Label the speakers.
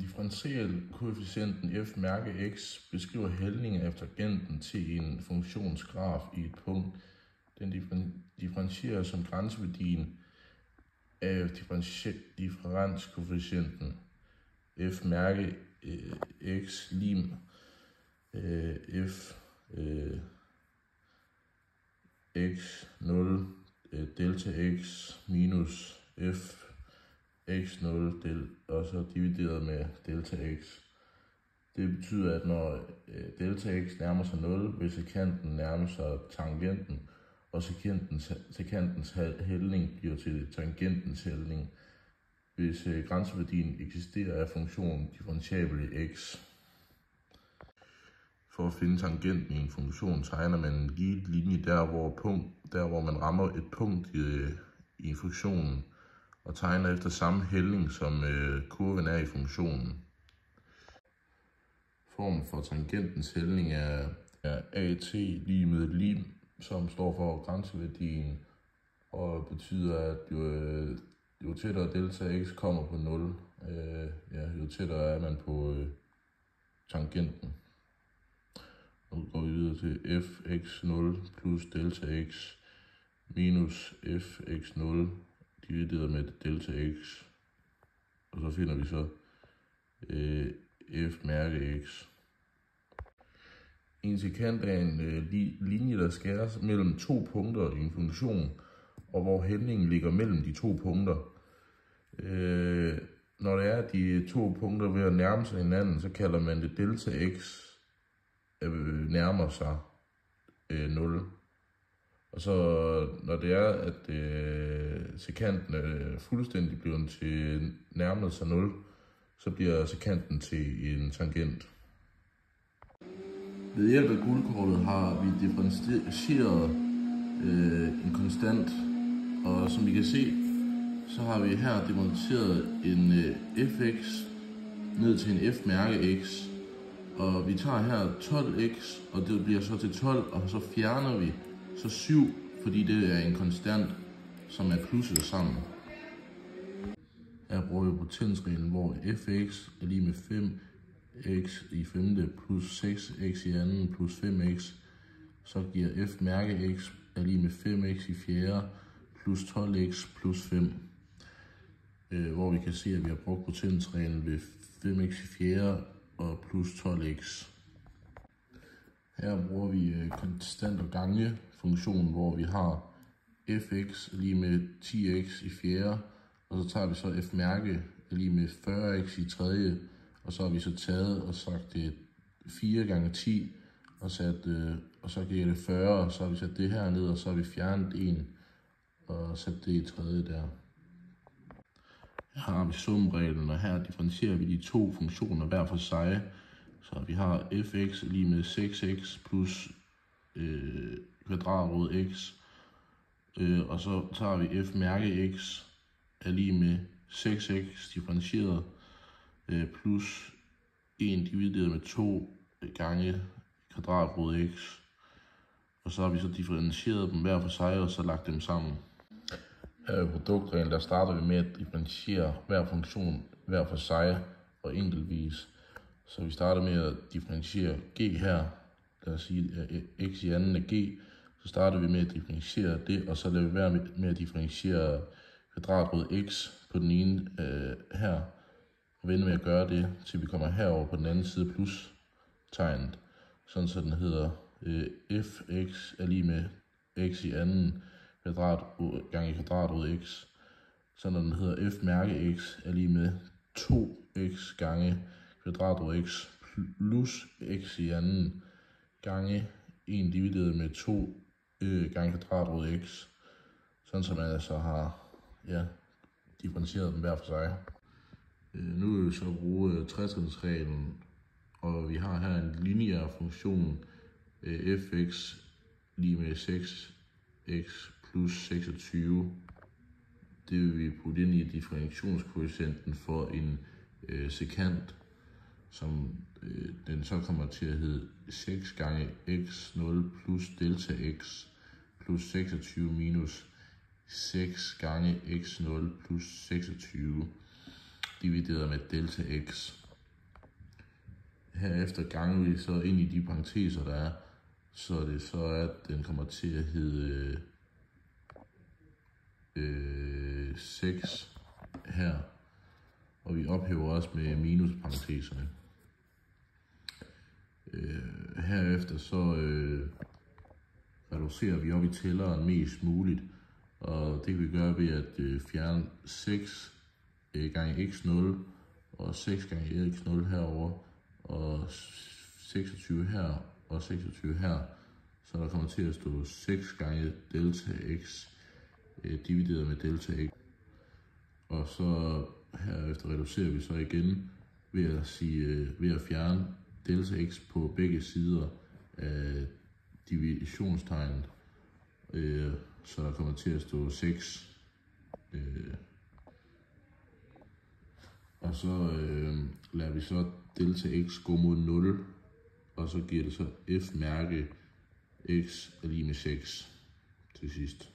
Speaker 1: Differentialkoefficienten f mærke x beskriver hældningen af tangenten til en funktionsgraf i et punkt. Den differentierer som grænseværdien af differentialkoefficienten f mærke x lim f x0 delta x minus f x0 og så divideret med delta x. Det betyder, at når delta x nærmer sig 0, vil sekanten nærme sig tangenten, og sekantens hældning bliver til tangentens hældning, hvis grænseværdien eksisterer af funktionen differentiabel i x. For at finde tangenten i en funktion tegner man en lige linje der, hvor man rammer et punkt i funktionen, og tegner efter samme hældning, som kurven er i funktionen. Formen for tangentens hældning er at lige med lim, som står for grænseværdien, og betyder, at jo tættere delta x kommer på 0, jo tættere er man på tangenten. Nu går vi videre til fx0 plus delta x minus fx0 divideret med delta x, og så finder vi så f mærke x. En sekant er en linje, der skæres mellem to punkter i en funktion, og hvor hældningen ligger mellem de to punkter. Når det er de to punkter ved at nærme sig hinanden, så kalder man det delta x nærmer sig 0. Og så når det er, at sekanten er fuldstændig blevet til nærmet sig 0, så bliver sekanten til en tangent. Ved hjælp af guldkortet har vi differentieret en konstant, og som I kan se, så har vi her demonstreret en fx ned til en f mærke x, og vi tager her 12x, og det bliver så til 12, og så fjerner vi så 7, fordi det er en konstant, som er plusset sammen. Her bruger vi potensreglen, hvor fx er lige med 5x i femte plus 6x i anden plus 5x. Så giver f mærke x er lige med 5x i fjerde plus 12x plus 5. Hvor vi kan se, at vi har brugt potensreglen ved 5x i fjerde og plus 12x. Her bruger vi konstant og gange funktionen, hvor vi har fx lige med 10x i fjerde, og så tager vi så f mærke lige med 40x i tredje, og så har vi så taget og sagt det 4 gange 10, og så giver det 40, og så har vi sat det her ned, og så har vi fjernet 1 og sat det i tredje der. Her har vi sumreglen, og her differentierer vi de to funktioner hver for sig. Så vi har fx lige med 6x plus kvadratrod x, og så tager vi f mærke x er lige med 6x differentieret plus 1 divideret med 2 gange kvadratrod x, og så har vi så differentieret dem hver for sig, og så lagt dem sammen. Her i produktreglen, der starter vi med at differentiere hver funktion hver for sig og enkeltvis. Så vi starter med at differentiere g her, lad os sige at x i anden er g, så starter vi med at differentiere det, og så lader vi være med at differentiere kvadratrod x på den ene her, og vende med at gøre det, til vi kommer herover på den anden side plus tegnet, sådan så den hedder fx er lige med x i anden gange kvadratrod x, så når den hedder f mærke x er lige med 2x gange kvadratrod x plus x i anden gange 1 divideret med 2 gange kvadratrod x, sådan så man altså har differentieret dem hver for sig. Nu vil vi så bruge trettrinsreglen, og vi har her en lineær funktion fx lige med 6x plus 26. Det vil vi putte ind i differentiationskoefficienten for en sekant, som den så kommer til at hedde 6 gange x0 plus delta x plus 26 minus 6 gange x0 plus 26. divideret med delta x. Herefter ganger vi så ind i de parenteser, der er, så det så er, at den kommer til at hedde 6 her, og vi ophæver også med minusparenteserne. Herefter så reducerer vi op i tælleren mest muligt, og det kan vi gøre ved at fjerne 6 gange x0 og 6 gange x0 herover og 26 her og 26 her, så der kommer til at stå 6 gange delta x divideret med delta x. Og så herefter reducerer vi så igen ved at fjerne delta x på begge sider af divisionstegnet, så der kommer til at stå 6. Og så lader vi så delta x gå mod 0, og så giver det så f mærke x er lige med 6 til sidst.